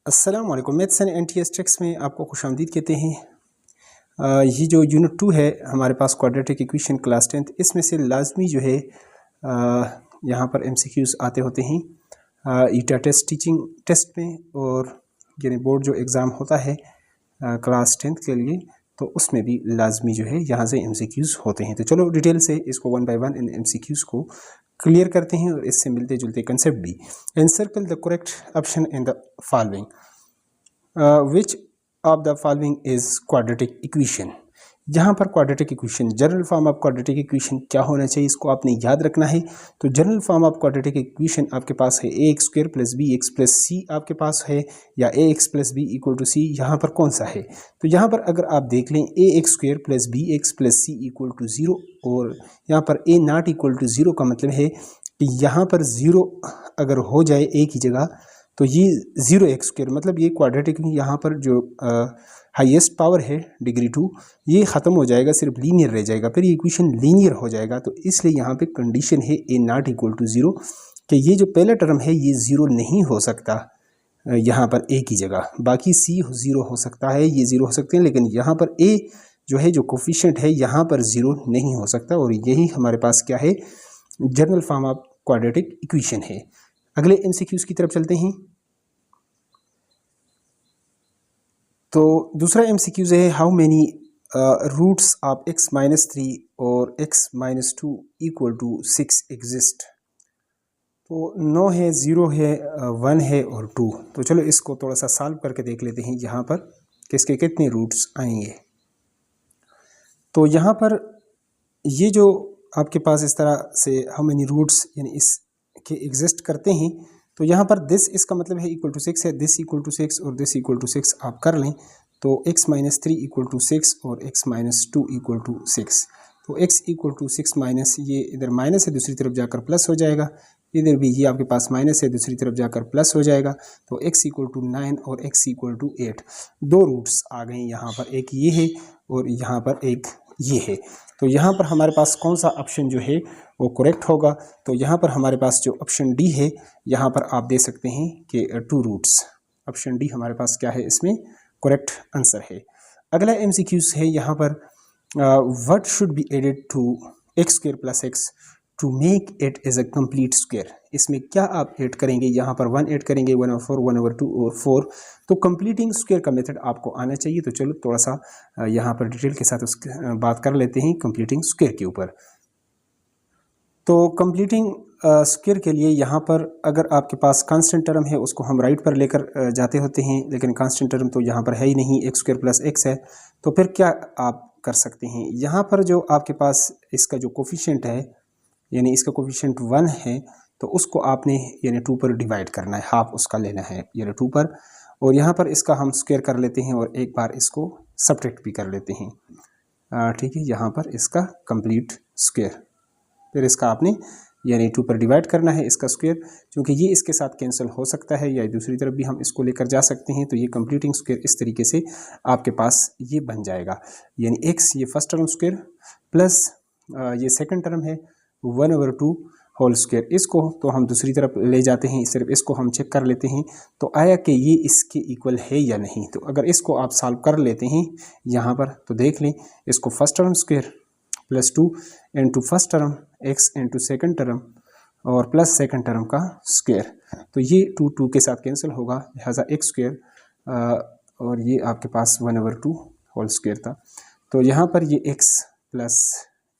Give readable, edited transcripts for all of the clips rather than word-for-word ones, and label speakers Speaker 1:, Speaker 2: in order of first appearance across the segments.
Speaker 1: अस्सलाम वालेकुम। Maths and NTS tricks में आपको खुशामदीद कहते हैं। ये जो यूनिट 2 है हमारे पास क्वाड्रेटिक इक्वेशन क्लास 10th, इसमें से लाजमी जो है यहाँ पर एमसीक्यूज़ आते होते हैं ईटा टेस्ट टीचिंग टेस्ट में, और यानी बोर्ड जो एग्ज़ाम होता है क्लास 10th के लिए, तो उसमें भी लाजमी जो है यहाँ से एमसीक्यूज़ होते हैं। तो चलो डिटेल से इसको वन बाय वन इन एमसीक्यूज़ को क्लियर करते हैं और इससे मिलते जुलते कंसेप्ट भी। Encircle the correct option in the following, which of the following is quadratic equation. यहाँ पर quadratic equation, general form of quadratic equation क्या होना चाहिए, इसको आपने याद रखना है। तो general form of quadratic equation आपके पास है a x square plus b x plus c आपके पास है, या a x plus b equal to c. यहाँ पर कौन सा है? तो यहाँ पर अगर आप देख लें a x square plus b x plus c equal to zero, और यहाँ पर a not equal to zero का मतलब है कि यहाँ पर ज़ीरो अगर हो जाए ए की जगह, तो ये ज़ीरो एक्स स्क्वायर, मतलब ये क्वाड्रेटिक यहाँ पर जो हाईएस्ट पावर है डिग्री 2, ये ख़त्म हो जाएगा, सिर्फ लीनियर रह जाएगा, फिर ये इक्वेशन लीनियर हो जाएगा। तो इसलिए यहाँ पे कंडीशन है ए नॉट इक्वल टू ज़ीरो, कि ये जो पहला टर्म है ये ज़ीरो नहीं हो सकता यहाँ पर ए की जगह। बाकी सी ज़ीरो हो सकता है, ये ज़ीरो हो सकते हैं, लेकिन यहाँ पर ए जो है जो कोफिशिएंट है यहाँ पर ज़ीरो नहीं हो सकता। और यही हमारे पास क्या है, general form of quadratic equation है। अगले एमसीक्यूज़ की तरफ चलते हैं। तो दूसरा एमसीक्यूज़ है, how many roots of x minus 3 और x minus 2 equal to 6 exist. तो 9 है, 0 है, 1 है और 2। तो चलो इसको थोड़ा सा सॉल्व करके देख लेते हैं यहाँ पर किसके कितने रूट्स आएंगे। तो यहाँ पर ये जो आपके पास इस तरह से हाउ मैनी रूट्स यानी इसके एग्जिस्ट करते हैं, तो यहाँ पर दिस इसका मतलब है इक्वल टू 6 है, दिस इक्वल टू 6 और दिस इक्वल टू 6 आप कर लें, तो x माइनस 3 इक्वल टू 6 और x माइनस 2 इक्वल टू 6। तो x इक्वल टू 6 माइनस, ये इधर माइनस है दूसरी तरफ जाकर प्लस हो जाएगा, इधर भी ये आपके पास माइनस है दूसरी तरफ जाकर प्लस हो जाएगा। तो x इक्वल टू 9 और x इक्वल टू 8, दो रूट्स आ गए यहाँ पर, एक ये है और यहाँ पर एक ये है। तो यहाँ पर हमारे पास कौन सा ऑप्शन जो है वो करेक्ट होगा? तो यहाँ पर हमारे पास जो ऑप्शन डी है, यहाँ पर आप दे सकते हैं कि 2 रूट्स। ऑप्शन डी हमारे पास क्या है, इसमें करेक्ट आंसर है। अगला एमसीक्यूज है यहाँ पर, what should be added to x square plus x to make it as a complete square. इसमें क्या आप ऐड करेंगे? यहाँ पर 1 ऐड करेंगे, 1/4, 1/2 और 4। तो कंप्लीटिंग स्क्वायर का मेथड आपको आना चाहिए। तो चलो थोड़ा सा यहाँ पर डिटेल के साथ उसकी बात कर लेते हैं कंप्लीटिंग स्क्वायर के ऊपर। तो कंप्लीटिंग स्क्वायर के लिए यहाँ पर अगर आपके पास कांस्टेंट टर्म है उसको हम राइट पर लेकर जाते होते हैं, लेकिन कांस्टेंट टर्म तो यहाँ पर है ही नहीं, एक्स स्क्वायर प्लस एक्स है। तो फिर क्या आप कर सकते हैं? यहाँ पर जो आपके पास इसका जो कोफिशिएंट है, यानी इसका कोफिशिएंट 1 है, तो उसको आपने यानी 2 पर डिवाइड करना है, हाफ उसका लेना है यानी 2 पर, और यहाँ पर इसका हम स्क्वायर कर लेते हैं और एक बार इसको सब्ट्रैक्ट भी कर लेते हैं। ठीक है, यहाँ पर इसका कंप्लीट स्क्वायर, फिर इसका आपने यानी 2 पर डिवाइड करना है इसका स्क्वायर, क्योंकि ये इसके साथ कैंसिल हो सकता है या दूसरी तरफ भी हम इसको लेकर जा सकते हैं। तो ये कंप्लीटिंग स्क्वायर इस तरीके से आपके पास ये बन जाएगा, यानी x ये फर्स्ट टर्म स्क्वायर प्लस ये सेकंड टर्म है 1/2 होल स्क्वायर। इसको तो हम दूसरी तरफ ले जाते हैं, सिर्फ इसको हम चेक कर लेते हैं तो आया कि ये इसके इक्वल है या नहीं। तो अगर इसको आप सॉल्व कर लेते हैं यहाँ पर, तो देख लें इसको first term square plus 2 into first term x into second term और प्लस सेकेंड टर्म का स्क्वायर, तो ये 2 के साथ कैंसिल होगा, लिहाजा x स्क्वायर और ये आपके पास 1/2 होल स्क्वायर था। तो यहाँ पर ये x प्लस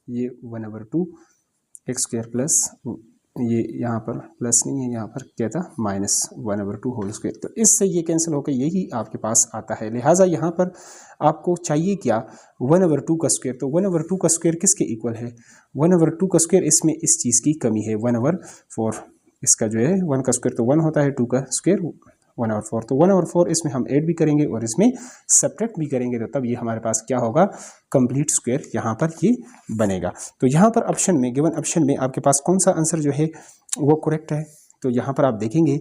Speaker 1: ये 1/2 एक्स स्क्वायर प्लस ये यहाँ पर प्लस नहीं है, यहाँ पर क्या था माइनस 1/2 होल स्क्वायर। तो इससे ये कैंसिल होकर यही आपके पास आता है। लिहाजा यहाँ पर आपको चाहिए क्या, 1/2 का स्क्वायर। तो 1/2 का स्क्वायर किसके इक्वल है? 1/2 का स्क्वायर, इसमें इस चीज़ की कमी है, 1/4 इसका जो है 1 का स्क्वायर तो 1 होता है, 2 का स्क्वायर 1/4। तो 1/4 इसमें हम ऐड भी करेंगे और इसमें सब्ट्रैक्ट भी करेंगे, तो तब ये हमारे पास क्या होगा, कंप्लीट स्क्वायर यहाँ पर ये बनेगा। तो यहाँ पर ऑप्शन में, गिवन ऑप्शन में आपके पास कौन सा आंसर जो है वो करेक्ट है? तो यहाँ पर आप देखेंगे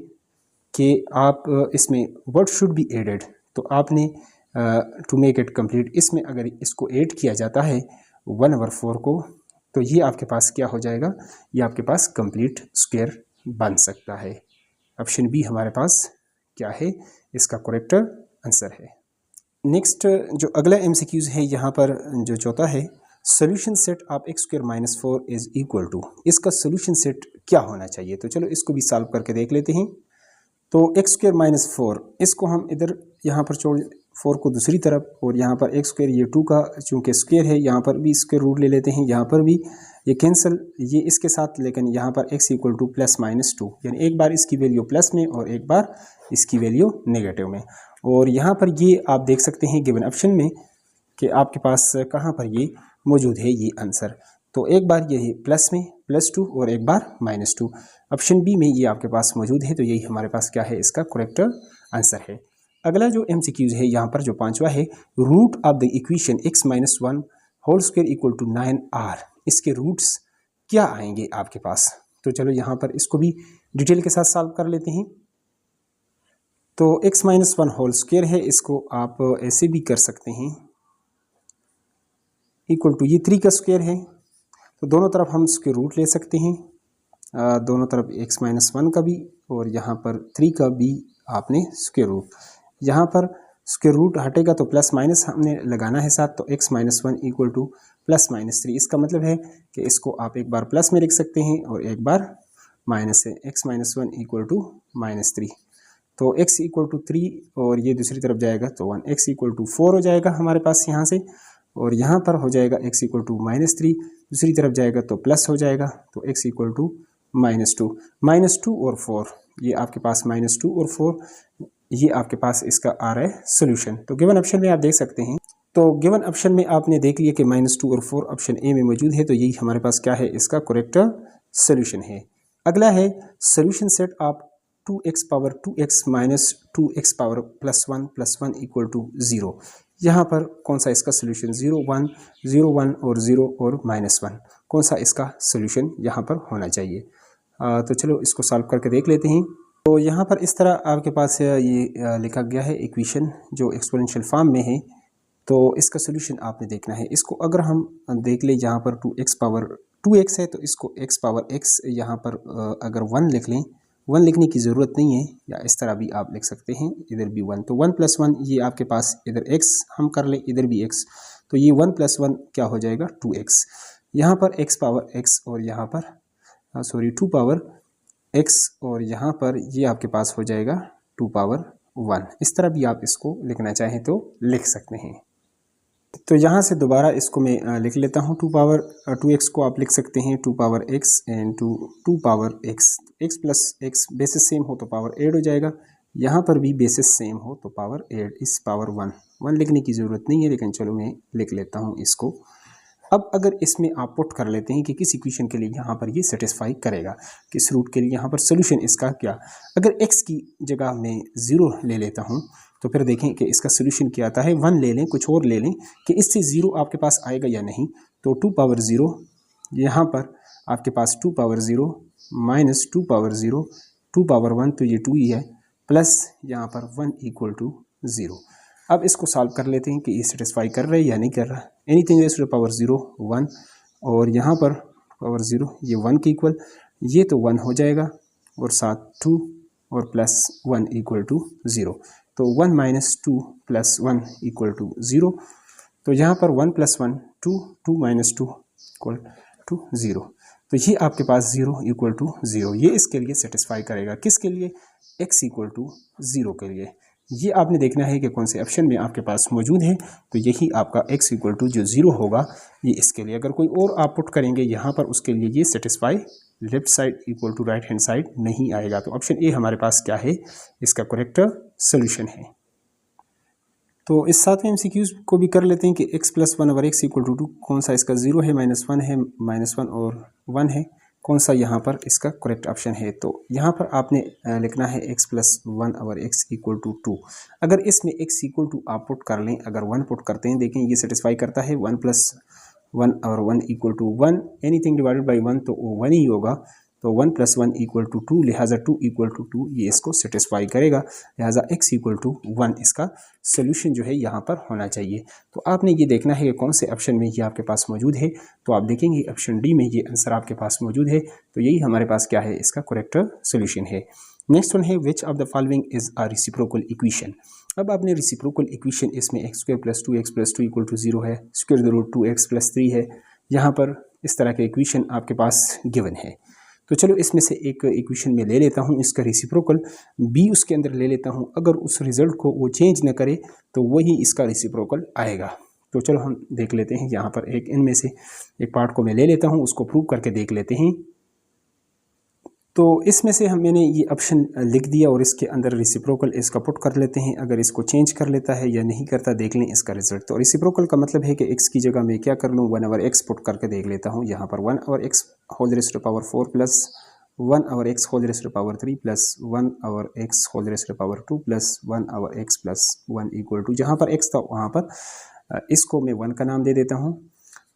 Speaker 1: कि आप इसमें व्हाट शुड बी एडेड, तो आपने टू मेक इट कंप्लीट, इसमें अगर इसको ऐड किया जाता है 1/4 को, तो ये आपके पास क्या हो जाएगा, ये आपके पास कंप्लीट स्क्वायर बन सकता है। ऑप्शन बी हमारे पास क्या है, इसका करेक्ट आंसर है। नेक्स्ट जो अगला MCQs है यहाँ पर जो चौथा है, solution set of x² - 4 is equal to, इसका सोल्यूशन सेट क्या होना चाहिए। तो चलो इसको भी सॉल्व करके देख लेते हैं। तो x² - 4 इसको हम इधर यहाँ पर छोड़ 4 को दूसरी तरफ, और यहाँ पर x² ये 2 का चूँकि स्क्वायर है, यहाँ पर भी स्क्वायर रूट ले लेते हैं, यहाँ पर भी ये कैंसिल ये इसके साथ, लेकिन यहाँ पर x = +-2, यानी एक बार इसकी वैल्यू प्लस में और एक बार इसकी वैल्यू नेगेटिव में। और यहाँ पर ये आप देख सकते हैं गिवन ऑप्शन में कि आपके पास कहाँ पर ये मौजूद है ये आंसर। तो एक बार ये है प्लस में +2 और एक बार -2, ऑप्शन बी में ये आपके पास मौजूद है। तो यही हमारे पास क्या है, इसका करेक्ट आंसर है। अगला जो MCQs है यहाँ पर जो पांचवा है, root of the equation x - 1 whole square = 9r, इसके रूट्स क्या आएंगे आपके पास। तो चलो यहाँ पर इसको भी डिटेल के साथ सॉल्व कर लेते हैं। तो x - 1 होल स्क्वायर है, इसको आप ऐसे भी कर सकते हैं, इक्वल टू ये 3 का स्क्वायर है, तो दोनों तरफ हम इसके रूट ले सकते हैं, दोनों तरफ x - 1 का भी और यहाँ पर 3 का भी आपने स्क्वायर रूट। यहाँ पर स्क्वायर रूट हटेगा तो प्लस माइनस हमने लगाना है साथ, तो x - 1 = +-3। इसका मतलब है कि इसको आप एक बार प्लस में लिख सकते हैं और एक बार माइनस से, x - 1 = -3। तो x = 3 और ये दूसरी तरफ जाएगा तो 1, x = 4 हो जाएगा हमारे पास यहाँ से, और यहाँ पर हो जाएगा x = -3, दूसरी तरफ जाएगा तो प्लस हो जाएगा, तो x = -2 और 4, ये आपके पास -2 और 4, ये आपके पास इसका आ रहा है सोल्यूशन। तो गिवन ऑप्शन में आप देख सकते हैं, तो गिवन ऑप्शन में आपने देख लिया कि -2 और 4 ऑप्शन ए में मौजूद है, तो यही हमारे पास क्या है, इसका करेक्ट सोल्यूशन है। अगला है solution set of 2x power 2x - 2x power +1 + 1 = 0। यहाँ पर कौन सा इसका सोल्यूशन, 0 1 0 1 और 0 और -1, कौन सा इसका सोल्यूशन यहाँ पर होना चाहिए। तो चलो इसको सॉल्व करके देख लेते हैं। तो यहाँ पर इस तरह आपके पास ये लिखा गया है इक्वेशन जो एक्सपोनेंशियल फॉर्म में है, तो इसका सोल्यूशन आपने देखना है। इसको अगर हम देख ले, यहाँ पर 2x पावर 2x है, तो इसको x पावर x यहाँ पर अगर 1 लिख लें, 1 लिखने की ज़रूरत नहीं है, या इस तरह भी आप लिख सकते हैं, इधर भी 1, तो 1 + 1 ये आपके पास इधर x हम कर लें, इधर भी x, तो ये 1 + 1 क्या हो जाएगा, 2x। यहाँ पर x पावर x और यहाँ पर 2 पावर x और यहाँ पर ये आपके पास हो जाएगा 2 पावर 1। इस तरह भी आप इसको लिखना चाहें तो लिख सकते हैं। तो यहाँ से दोबारा इसको मैं लिख लेता हूँ, 2 पावर 2x को आप लिख सकते हैं 2 power x and 2 power x, x + x basis same हो तो पावर ऐड हो जाएगा, यहाँ पर भी बेसिस सेम हो तो पावर ऐड, इस पावर 1 लिखने की ज़रूरत नहीं है, लेकिन चलो मैं लिख लेता हूँ इसको। अब अगर इसमें आप पुट कर लेते हैं कि किस इक्वेशन के लिए यहाँ पर ये सेटिस्फाई करेगा, किस रूट के लिए यहाँ पर सोल्यूशन इसका क्या, अगर x की जगह मैं 0 ले लेता हूँ तो फिर देखें कि इसका सोल्यूशन क्या आता है। 1 ले लें, कुछ और ले लें कि इससे 0 आपके पास आएगा या नहीं, तो 2 पावर 0, यहाँ पर आपके पास 2 पावर 0 - 2 पावर 0, 2 पावर 1 तो ये 2 ही है, प्लस यहाँ पर 1 = 0। अब इसको सॉल्व कर लेते हैं कि ये सेटिस्फाई कर रहा है या नहीं कर रहा। Anything raise to the power 0 1, और यहाँ पर पावर 0 ये 1 के इक्वल, ये तो 1 हो जाएगा, और साथ 2 और प्लस 1 = 0, तो 1 - 2 + 1 = 0। तो यहाँ पर 1 + 1 2, 2 - 2 = 0, तो ये आपके पास 0 = 0, ये इसके लिए सेटिस्फाई करेगा। किसके लिए, x = 0 के लिए। ये आपने देखना है कि कौन से ऑप्शन में आपके पास मौजूद है, तो यही आपका x = जो 0 होगा ये इसके लिए। अगर कोई और आप पुट करेंगे यहाँ पर, उसके लिए ये satisfy left side = right hand side नहीं आएगा। तो ऑप्शन ए हमारे पास क्या है, इसका करेक्ट सोल्यूशन है। तो इस 7वें MCQs को भी कर लेते हैं कि x + 1/x = 2, कौन सा इसका 0 है, -1 है, -1 और 1 है, कौन सा यहाँ पर इसका करेक्ट ऑप्शन है। तो यहाँ पर आपने लिखना है x + 1/x = 2। अगर इसमें x = आप पुट कर लें, अगर 1 पुट करते हैं, देखें ये सेटिस्फाई करता है, 1 + 1 और 1 = 1, एनीथिंग डिवाइडेड बाई 1 तो वो 1 ही होगा, तो 1 + 1 = 2, लिहाजा 2 = 2 ये इसको सेटिस्फाई करेगा, लिहाजा x = 1 इसका सोल्यूशन जो है यहाँ पर होना चाहिए। तो आपने ये देखना है कि कौन से ऑप्शन में ये आपके पास मौजूद है, तो आप देखेंगे ऑप्शन डी में ये आंसर आपके पास मौजूद है, तो यही हमारे पास क्या है, इसका करेक्ट सोल्यूशन है। नेक्स्ट वन है which of the following is a reciprocal equation. अब आपने रेसिप्रोकल इक्वेशन, इसमें x square plus 2x plus 2 equal to 0 है, square the root 2x plus 3 है, यहाँ पर इस तरह के इक्वेशन आपके पास गिवन है। तो चलो इसमें से एक इक्वेशन में ले लेता हूँ, इसका रेसिप्रोकल b उसके अंदर ले लेता हूँ। अगर उस रिजल्ट को वो चेंज न करे तो वही इसका रेसिप्रोकल आएगा। तो चलो हम देख लेते हैं, यहाँ पर एक इनमें से एक पार्ट को मैं ले लेता हूँ, उसको प्रूव करके देख लेते हैं। तो इसमें से मैंने ये ऑप्शन लिख दिया और इसके अंदर रेसिप्रोकल इसका पुट कर लेते हैं। अगर इसको चेंज कर लेता है या नहीं करता, देख लें इसका रिजल्ट। तो रेसिप्रोकल का मतलब है कि x की जगह मैं क्या कर लूँ, 1/x पुट करके देख लेता हूँ। यहाँ पर 1/x whole raised to power 4 plus 1/x whole raised to power 3 plus 1/x whole raised to power 2 plus 1/x plus 1 equal to, जहाँ पर x था वहाँ पर इसको मैं 1 का नाम दे देता हूँ।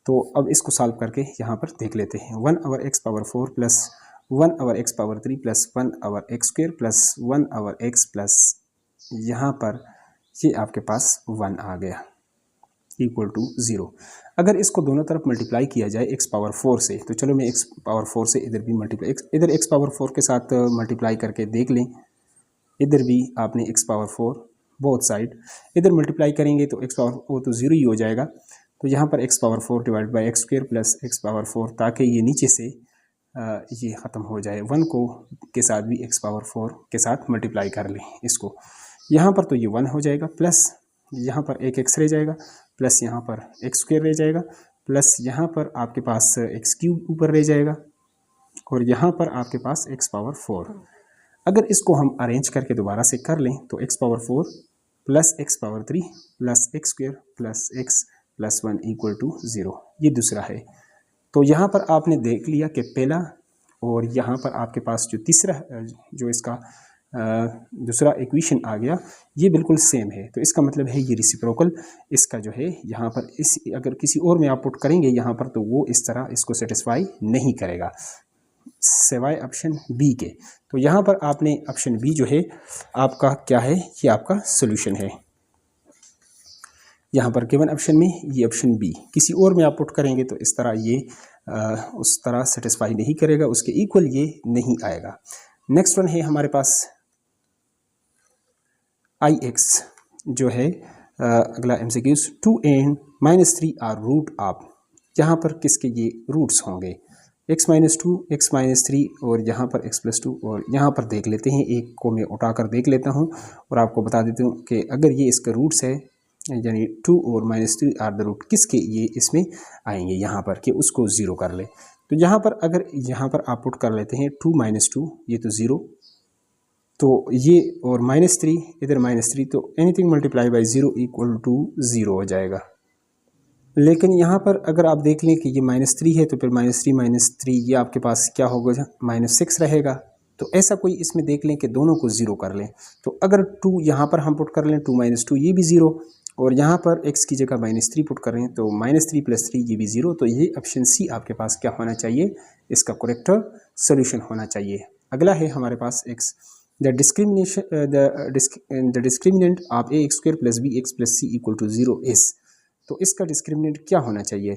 Speaker 1: तो अब इसको सॉल्व करके यहाँ पर देख लेते हैं। 1/x power 4 plus 1/x power 3 plus 1/x square plus 1/x plus यहाँ पर ये आपके पास 1 आ गया इक्वल टू 0। अगर इसको दोनों तरफ मल्टीप्लाई किया जाए x पावर 4 से, तो चलो मैं x पावर 4 से इधर भी मल्टीप्लाई, इधर x पावर 4 के साथ मल्टीप्लाई करके देख लें। इधर भी आपने x पावर 4 बोथ साइड इधर मल्टीप्लाई करेंगे तो x पावर वो तो 0 ही हो जाएगा। तो यहाँ पर x power 4 divide by x square plus x power 4, ताकि ये नीचे से ये ख़त्म हो जाए। 1 को के साथ भी x पावर 4 के साथ मल्टीप्लाई कर लें इसको, यहाँ पर तो ये 1 हो जाएगा, प्लस यहाँ पर एक x रह जाएगा, प्लस यहाँ पर एक्स स्क्वायर रह जाएगा, प्लस यहाँ पर आपके पास एक्स क्यूब ऊपर रह जाएगा, और यहाँ पर आपके पास x पावर 4। अगर इसको हम अरेंज करके दोबारा से कर लें तो x power 4 plus x power 3 plus x square plus x plus 1 equal to 0, ये दूसरा है। तो यहाँ पर आपने देख लिया कि पहला और यहाँ पर आपके पास जो तीसरा जो इसका दूसरा इक्वेशन आ गया, ये बिल्कुल सेम है। तो इसका मतलब है ये रेसिप्रोकल इसका जो है यहाँ पर इस अगर किसी और में आप पुट करेंगे यहाँ पर, तो वो इस तरह इसको सेटिस्फाई नहीं करेगा सिवाय ऑप्शन बी के। तो यहाँ पर आपने ऑप्शन बी जो है आपका क्या है, ये आपका सोल्यूशन है। यहाँ पर गिवन ऑप्शन में ये ऑप्शन बी, किसी और में आप पुट करेंगे तो इस तरह ये उस तरह सेटिस्फाई नहीं करेगा, उसके इक्वल ये नहीं आएगा। नेक्स्ट वन है हमारे पास IX जो है अगला MCQs 2n - 3 are root of, यहाँ पर किसके ये रूट्स होंगे, x - 2 x - 3 और यहाँ पर x + 2, और यहाँ पर देख लेते हैं, एक को मैं उठाकर देख लेता हूँ और आपको बता देता हूँ कि अगर ये इसका रूट्स है यानी 2 और -3 आर द रूट, किसके ये इसमें आएंगे यहाँ पर कि उसको 0 कर ले। तो यहाँ पर अगर यहाँ पर आप पुट कर लेते हैं 2 - 2, ये तो 0, तो ये और -3 इधर -3, तो anything multiply by 0 equal to 0 हो जाएगा। लेकिन यहाँ पर अगर आप देख लें कि ये -3 है तो फिर -3 - 3 ये आपके पास क्या होगा, -6 रहेगा। तो ऐसा कोई इसमें देख लें कि दोनों को 0 कर लें। तो अगर 2 यहाँ पर हम पुट कर लें 2 - 2 ये भी 0, और यहाँ पर x की जगह -3 पुट करें तो -3 + 3 ये भी 0। तो ये ऑप्शन सी आपके पास क्या होना चाहिए, इसका करेक्ट सोल्यूशन होना चाहिए। अगला है हमारे पास x, the discriminant of ax² + bx + c = 0 is, तो इसका डिस्क्रिमिनेंट क्या होना चाहिए,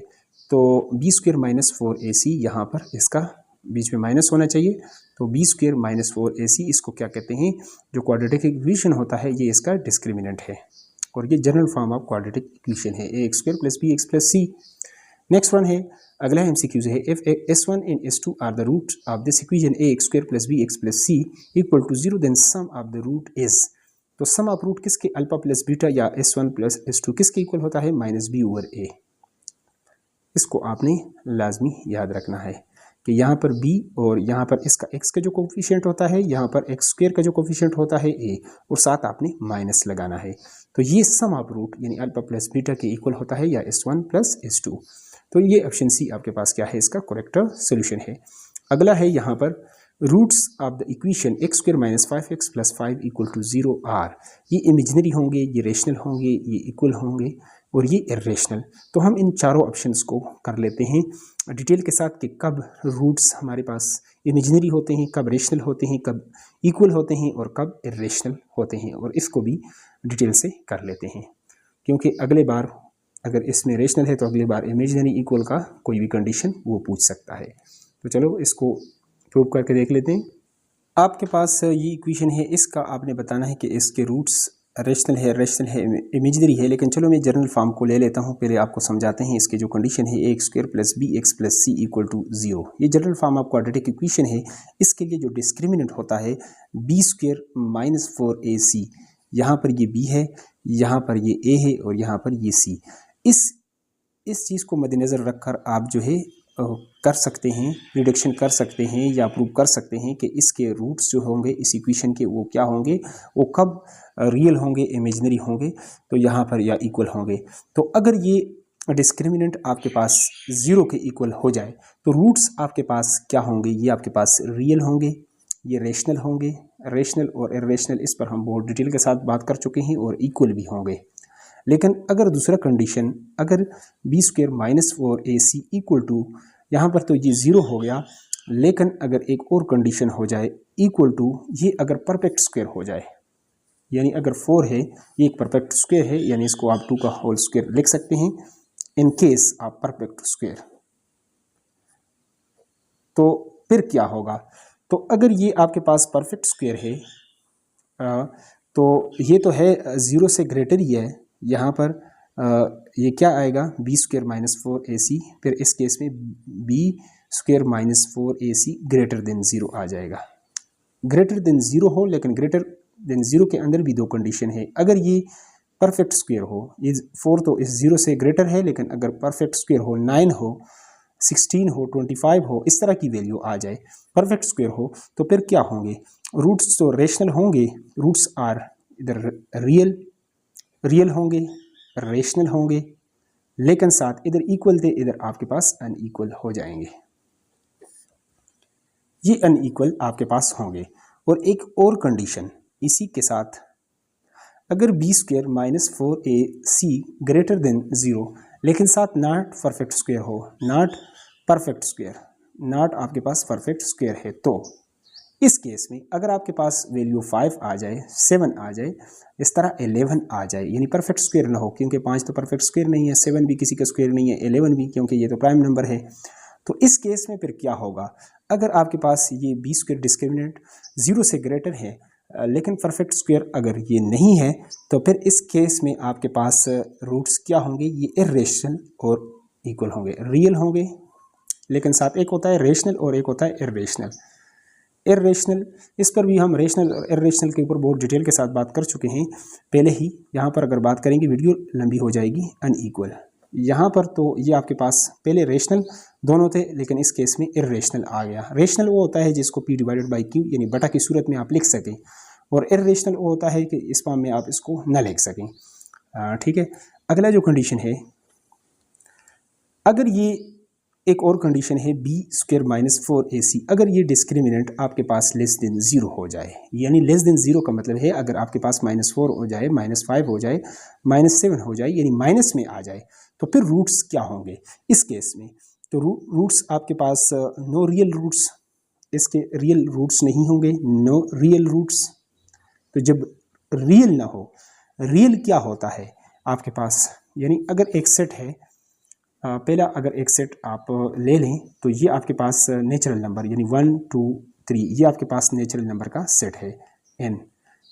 Speaker 1: तो b² - 4ac, यहाँ पर इसका बीच में माइनस होना चाहिए। तो b² - 4ac इसको क्या कहते हैं, जो क्वाड्रेटिक इक्वेशन होता है ये इसका डिस्क्रिमिनेंट है, और ये general form of quadratic equation है ax² + bx + c। Next one है अगला MCQ है, if s1 and s2 are the root of this equation ax² + bx + c = 0 then sum of the root is, तो sum of root किसके, alpha plus beta या s1 + s2 किसके equal होता है, -b/a। इसको आपने लाजमी याद रखना है कि यहाँ पर b और यहाँ पर इसका x का जो कोफिशिएंट होता है, यहाँ पर x² का जो कोफिशिएंट होता है a, और साथ आपने माइनस लगाना है। तो ये सम ऑफ रूट यानी अल्फा प्लस बीटा के इक्वल होता है या s1 + s2। तो ये ऑप्शन सी आपके पास क्या है, इसका करेक्ट सोल्यूशन है। अगला है यहाँ पर roots of the equation x² - 5x + 5 = 0 are, ये इमेजिनरी होंगे, ये रेशनल होंगे, ये इक्वल होंगे और ये इरेशनल। तो हम इन चारों ऑप्शंस को कर लेते हैं डिटेल के साथ कि कब रूट्स हमारे पास इमेजिनरी होते हैं, कब रेशनल होते हैं, कब इक्वल होते हैं और कब इरेशनल होते हैं, और इसको भी डिटेल से कर लेते हैं, क्योंकि अगले बार अगर इसमें रेशनल है तो अगली बार इमेजिनरी इक्वल का कोई भी कंडीशन वो पूछ सकता है। तो चलो इसको प्रूव करके देख लेते हैं। आपके पास ये इक्वेशन है, इसका आपने बताना है कि इसके रूट्स रेशनल है, इमेजिनरी है, लेकिन चलो मैं जनरल फॉर्म को ले लेता हूँ। पहले आपको समझाते हैं इसके जो कंडीशन है, a square plus b x plus c equal to 0। ये जनरल फॉर्म आप क्वाड्रेटिक इक्वेशन है। इसके लिए जो डिस्क्रिमिनेंट होता है बी स्क्वायर माइनस 4ac, यहाँ पर ये बी है, यहाँ पर ये ए है और यहाँ पर ये सी। इस चीज़ को मद्देनज़र रखकर आप जो है कर सकते हैं, रिडक्शन कर सकते हैं या प्रूव कर सकते हैं कि इसके रूट्स जो होंगे इस इक्वेशन के वो क्या होंगे, वो कब रियल होंगे, इमेजिनरी होंगे, तो यहाँ पर या इक्वल होंगे। तो अगर ये डिस्क्रिमिनेंट आपके पास 0 के इक्वल हो जाए तो रूट्स आपके पास क्या होंगे, ये आपके पास रियल होंगे, ये रेशनल होंगे। रेशनल और इर्रेशनल इस पर हम बहुत डिटेल के साथ बात कर चुके हैं, और इक्वल भी होंगे। लेकिन अगर दूसरा कंडीशन, अगर b square minus 4ac equal to, यहाँ पर तो ये 0 हो गया, लेकिन अगर एक और कंडीशन हो जाए इक्वल टू, ये अगर परफेक्ट स्क्वायर हो जाए, यानी अगर 4 है ये एक परफेक्ट स्क्वायर है, यानी इसको आप 2 का होल स्क्वायर लिख सकते हैं इन केस आप परफेक्ट स्क्वायर। तो फिर क्या होगा, तो अगर ये आपके पास परफेक्ट स्क्वायर है तो ये तो है 0 से ग्रेटर ही है, यहाँ पर ये क्या आएगा बी स्क्वायर माइनस 4ac, फिर इस केस में b square minus 4ac greater than 0 आ जाएगा। ग्रेटर देन 0 हो, लेकिन ग्रेटर देन 0 के अंदर भी दो कंडीशन है। अगर ये परफेक्ट स्क्वायर हो, ये 4 तो इस 0 से ग्रेटर है, लेकिन अगर परफेक्ट स्क्वायर हो, 9 हो, 16 हो, 25 हो, इस तरह की वैल्यू आ जाए, परफेक्ट स्क्वायर हो, तो फिर क्या होंगे, रूट्स तो रेशनल होंगे, रूट्स आर इधर रियल होंगे, रेशनल होंगे, लेकिन साथ इधर इक्वल थे, इधर आपके पास अनइक्वल हो जाएंगे, ये अनइक्वल आपके पास होंगे। और एक और कंडीशन इसी के साथ, अगर b square minus 4ac greater than 0, लेकिन साथ नॉट परफेक्ट स्क्वायर हो, नॉट परफेक्ट स्क्वायर, नॉट आपके पास परफेक्ट स्क्वायर है, तो इस केस में अगर आपके पास वैल्यू 5 आ जाए, 7 आ जाए, इस तरह 11 आ जाए, यानी परफेक्ट स्क्वायर ना हो, क्योंकि 5 तो परफेक्ट स्क्वायर नहीं है, 7 भी किसी का स्क्वायर नहीं है, 11 भी, क्योंकि ये तो प्राइम नंबर है। तो इस केस में फिर क्या होगा, अगर आपके पास ये बी स्क्वायर डिस्क्रिमिनेंट 0 से ग्रेटर है, लेकिन परफेक्ट स्क्वायर अगर ये नहीं है, तो फिर इस केस में आपके पास रूट्स क्या होंगे, ये इर्रेशनल और इक्वल होंगे, रियल होंगे, लेकिन साथ एक होता है रेशनल और एक होता है इर्रेशनल। इर्रेशनल, इस पर भी हम रेशनल और इर्रेशनल के ऊपर बहुत डिटेल के साथ बात कर चुके हैं पहले ही। यहाँ पर अगर बात करेंगे वीडियो लंबी हो जाएगी। अनइक्वल, यहाँ पर तो ये आपके पास पहले रेशनल दोनों थे, लेकिन इस केस में इर्रेशनल आ गया। रेशनल वो होता है जिसको p डिवाइडेड बाई q यानी बटा की सूरत में आप लिख सकें, और इर्रेशनल वो होता है कि इस फॉर्म में आप इसको न लिख सकें। ठीक है, अगला जो कंडीशन है, अगर ये एक और कंडीशन है बी स्क्वायर माइनस 4ac, अगर ये डिस्क्रिमिनेंट आपके पास लेस देन 0 हो जाए, यानी लेस देन 0 का मतलब है अगर आपके पास -4 हो जाए, -5 हो जाए, -7 हो जाए, यानी माइनस में आ जाए, तो फिर रूट्स क्या होंगे इस केस में, तो रूट्स आपके पास नो रियल रूट्स, इसके रियल रूट्स नहीं होंगे, नो रियल रूट्स। तो जब रियल ना हो, रियल क्या होता है आपके पास, यानी अगर एक सेट है, पहला अगर एक सेट आप ले लें तो ये आपके पास नेचुरल नंबर यानी 1 2 3, ये आपके पास नेचुरल नंबर का सेट है n।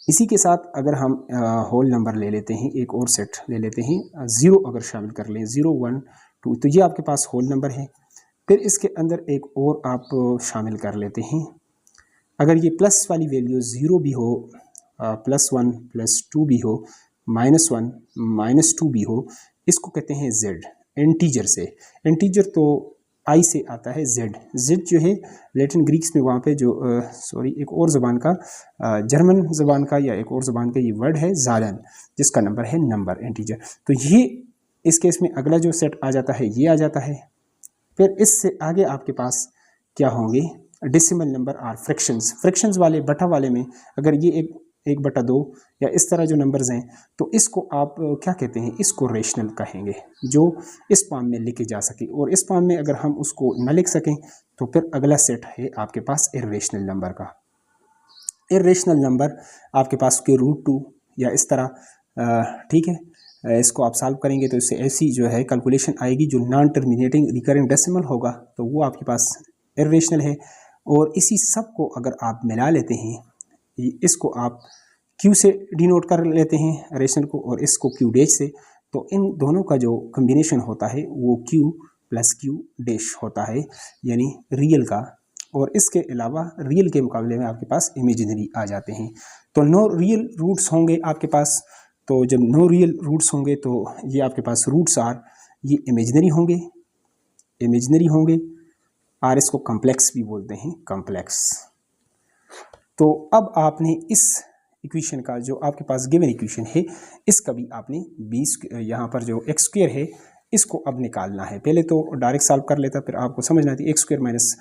Speaker 1: इसी के साथ अगर हम होल नंबर ले लेते हैं, एक और सेट ले लेते हैं, 0 अगर शामिल कर लें, 0 1 2, तो ये आपके पास होल नंबर है। फिर इसके अंदर एक और आप शामिल कर लेते हैं, अगर ये प्लस वाली वैल्यू 0 भी हो, +1 +2 भी हो, -1 -2 भी हो, इसको कहते हैं z। इंटीजर से, इंटीजर तो आई से आता है, z जो है लैटिन ग्रीक्स में वहाँ पे जो एक और ज़बान का, जर्मन ज़बान का या एक और ज़बान का ये वर्ड है ज़ालन, जिसका नंबर है नंबर, इंटीजर। तो ये इस केस में अगला जो सेट आ जाता है ये आ जाता है। फिर इससे आगे आपके पास क्या होंगे, डेसिमल नंबर और फ्रैक्शंस वाले, बटा वाले में अगर ये 1/2 या इस तरह जो नंबर्स हैं, तो इसको आप क्या कहते हैं, इसको रेशनल कहेंगे, जो इस फॉर्म में लिखे जा सके। और इस फॉर्म में अगर हम उसको न लिख सकें तो फिर अगला सेट है आपके पास इर्रेशनल नंबर का। इर्रेशनल नंबर आपके पास के √2 या इस तरह, ठीक है, इसको आप सॉल्व करेंगे तो इससे ऐसी जो है कैलकुलेशन आएगी जो नॉन टर्मिनेटिंग रिकरिंग डेसिमल होगा, तो वो आपके पास इर्रेशनल है। और इसी सब को अगर आप मिला लेते हैं, इसको आप Q से डिनोट कर लेते हैं रेशनल को, और इसको Q डैश से, तो इन दोनों का जो कम्बिनेशन होता है वो Q प्लस Q डैश होता है, यानी रियल का। और इसके अलावा रियल के मुकाबले में आपके पास इमेजिनरी आ जाते हैं। तो नो रियल रूट्स होंगे आपके पास, तो जब नो रियल रूट्स होंगे तो ये आपके पास रूट्स आर ये इमेजिनरी होंगे, और इसको कम्प्लेक्स भी बोलते हैं, कम्प्लेक्स। तो अब आपने इस इक्वेशन का जो आपके पास गिवन इक्वेशन है, इसका भी आपने यहाँ पर जो एक्स स्क्वायर है इसको अब निकालना है। पहले तो डायरेक्ट सॉल्व कर लेता, फिर आपको समझना थी x square minus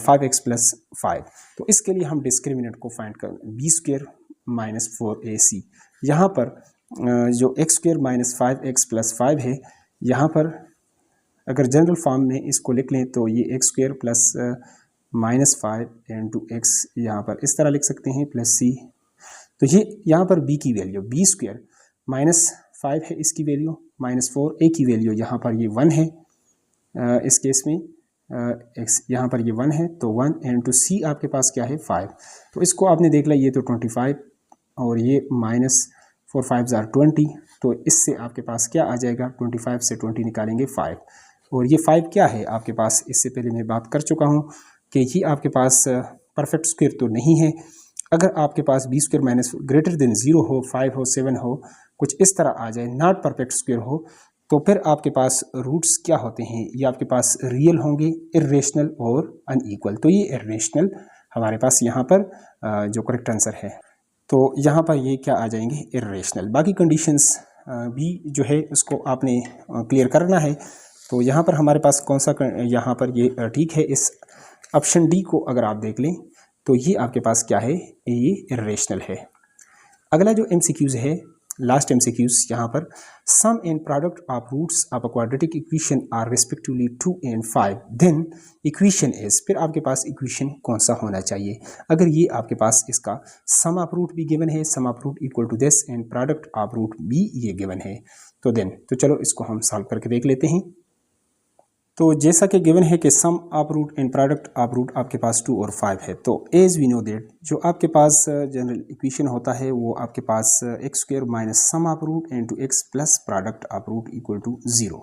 Speaker 1: 5x plus 5। तो इसके लिए हम डिस्क्रिमिनेंट को फाइंड कर बी स्क्वायर माइनस 4ac। यहाँ पर जो x square minus 5x plus 5 है, यहाँ पर अगर जनरल फॉर्म में इसको लिख लें तो ये x square plus minus 5 into x, यहाँ पर इस तरह लिख सकते हैं, प्लस c। तो ये यहाँ पर b की वैल्यू बी स्क्वायर माइनस 5 है, इसकी वैल्यू माइनस 4, a की वैल्यू यहाँ पर ये 1 है, इस केस में x यहाँ पर ये 1 है, तो 1 इंटू c आपके पास क्या है 5। तो इसको आपने देख लिया, ये तो 25 और ये माइनस 4 5 20, तो इससे आपके पास क्या आ जाएगा, 25 से 20 निकालेंगे 5। और ये 5 क्या है आपके पास, इससे पहले मैं बात कर चुका हूँ कि ये आपके पास परफेक्ट स्क्वायर तो नहीं है। अगर आपके पास b square minus greater than 0 हो, 5 हो, 7 हो, कुछ इस तरह आ जाए, नॉट परफेक्ट स्क्वायर हो, तो फिर आपके पास रूट्स क्या होते हैं, ये आपके पास रियल होंगे, इर्रेशनल और अनइक्वल। तो ये इर्रेशनल हमारे पास यहाँ पर जो करेक्ट आंसर है, तो यहाँ पर ये क्या आ जाएंगे, इर्रेशनल। बाकी कंडीशंस भी जो है उसको आपने क्लियर करना है। तो यहाँ पर हमारे पास कौन सा, यहाँ पर ये ठीक है, इस ऑप्शन डी को अगर आप देख लें तो ये आपके पास क्या है, ये इर्रेशनल है। अगला जो एमसीक्यूज है, लास्ट एमसीक्यूज, यहाँ पर sum and product of roots of a quadratic equation are respectively 2 and 5, then equation is, फिर आपके पास इक्वेशन कौन सा होना चाहिए। अगर ये आपके पास इसका सम ऑफ रूट भी गिवन है, sum of root equal to this and product of root भी ये गिवन है, तो देन तो चलो इसको हम सॉल्व करके देख लेते हैं। तो जैसा कि गिवन है कि sum of root and product of root आपके पास 2 और 5 है, तो एज वी नो दैट जो आपके पास जनरल इक्वेशन होता है वो आपके पास x square minus sum of root into x plus product of root equal to 0।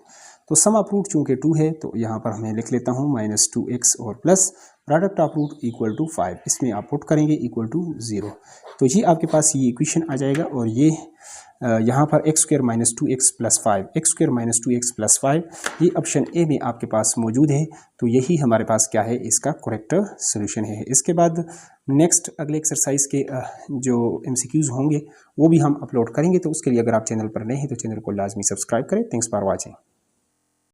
Speaker 1: तो सम ऑफ रूट चूँकि 2 है तो यहाँ पर मैं लिख लेता हूँ माइनस 2x और plus product of root equal to 5, इसमें आप पुट करेंगे इक्वल टू 0। तो ये आपके पास ये इक्वेशन आ जाएगा, और ये यहाँ पर x square minus 2x plus 5, x square minus 2x plus 5, ये ऑप्शन ए में आपके पास मौजूद है। तो यही हमारे पास क्या है, इसका करेक्ट सोल्यूशन है। इसके बाद नेक्स्ट अगले एक्सरसाइज के जो एमसीक्यूज होंगे वो भी हम अपलोड करेंगे, तो उसके लिए अगर आप चैनल पर नए हैं तो चैनल को लाजमी सब्सक्राइब करें। Thanks for watching.